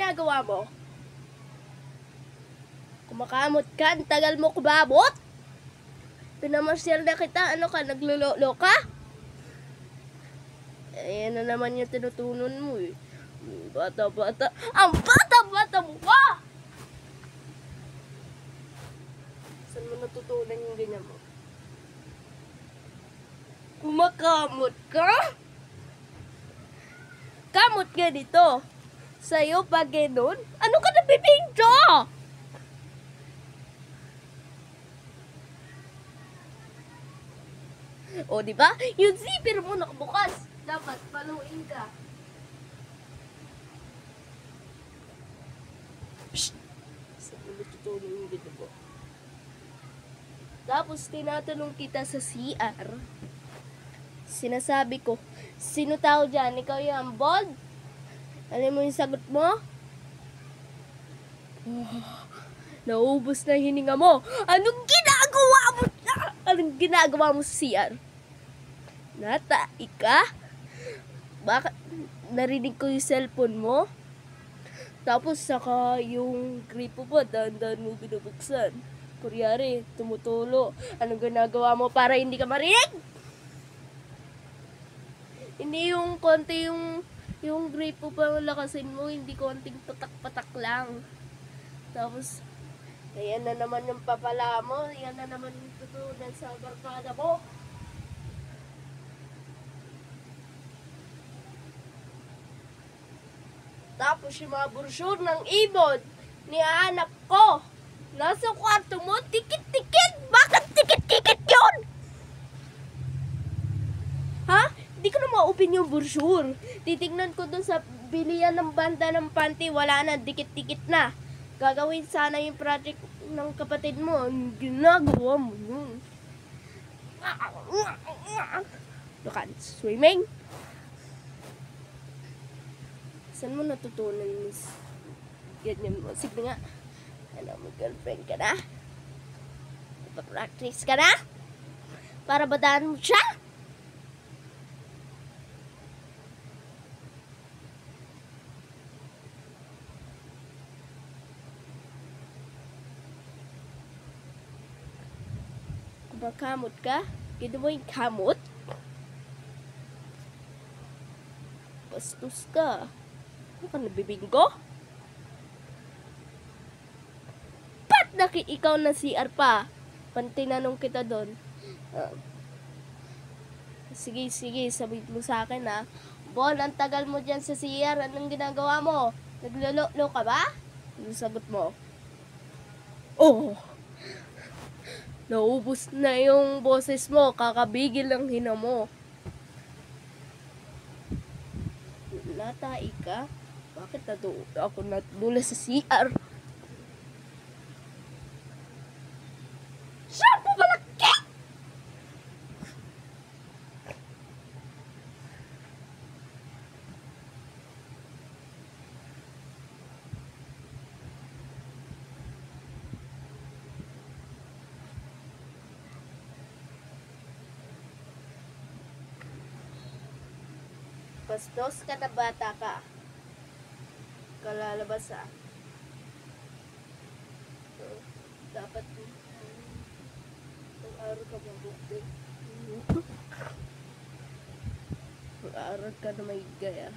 ginagawa mo? Kumakamot ka, ang tagal mo kumabot? Pinamasyal na kita, ano ka, naglulolo ka? Ayan na naman yung tinutunan mo eh. Bata-bata, ang bata-bata mo pa! Saan mo natutunan yung ganyan mo? Kumakamot ka? Kamot ka dito. Sa'yo pag ganun, ano ka nabibingyo? O, di ba? Yung zipper mo nakabukas. Dapat paluin ka. Psst! Saan mo natutunan yung ganyan mo? Tapos tinatanong kita sa CR. Sinasabi ko, sino tao dyan? Ikaw yung bold? Alam mo yung sagot mo? Naubos na yung hininga mo. Anong ginagawa mo? Anong ginagawa mo sa CR? Natai ka? Bakit narinig ko yung cellphone mo? Tapos saka yung gripo mo, dahan-dahan mo binubuksan. Kuryari, tumutulo. Anong ginagawa mo para hindi ka marinig? Hindi yung konti yung gripo pa lakasin mo, hindi konting patak-patak lang. Tapos, ayan na naman yung papala mo, ayan na naman yung tutunan sa barkada mo. Tapos yung mga brochure ng ibon, nihanap ko. Nasa kwarto mo, tikit-tikit! Bakit tikit-tikit yun? Ha? Hindi ko na ma-open yung brochure. Titignan ko dun sa bilian ng banda ng panty, wala na, dikit-dikit na. Gagawin sana yung project ng kapatid mo. Ginagawa mo yun. Look at swimming. Saan mo natutunan yung ganyan mo? Sige nga. Ano, may girlfriend ka na? Ipapractice ka na? Para badaan mo siya? Kumakamot ka? Gino mo yung kamot? Bastos ka. Ano ka nabibinggo? Ba't ikaw na CR pa? Pantinanong kita doon. Sige, sabihin mo sa akin ha. Bon, ang tagal mo dyan sa CR. Anong ginagawa mo? Naglulolo ka ba? Anong sagot mo? Oh! Naubos na yung boses mo. Kakabigil ang hina mo. Natai ka? Bakit ako natula sa CR? Shampoo malaki! Bastos ka na bata ka. Kalalabas ah. Dapat mag-aaral ka mabuti. Mag-aaral ka na may gaya.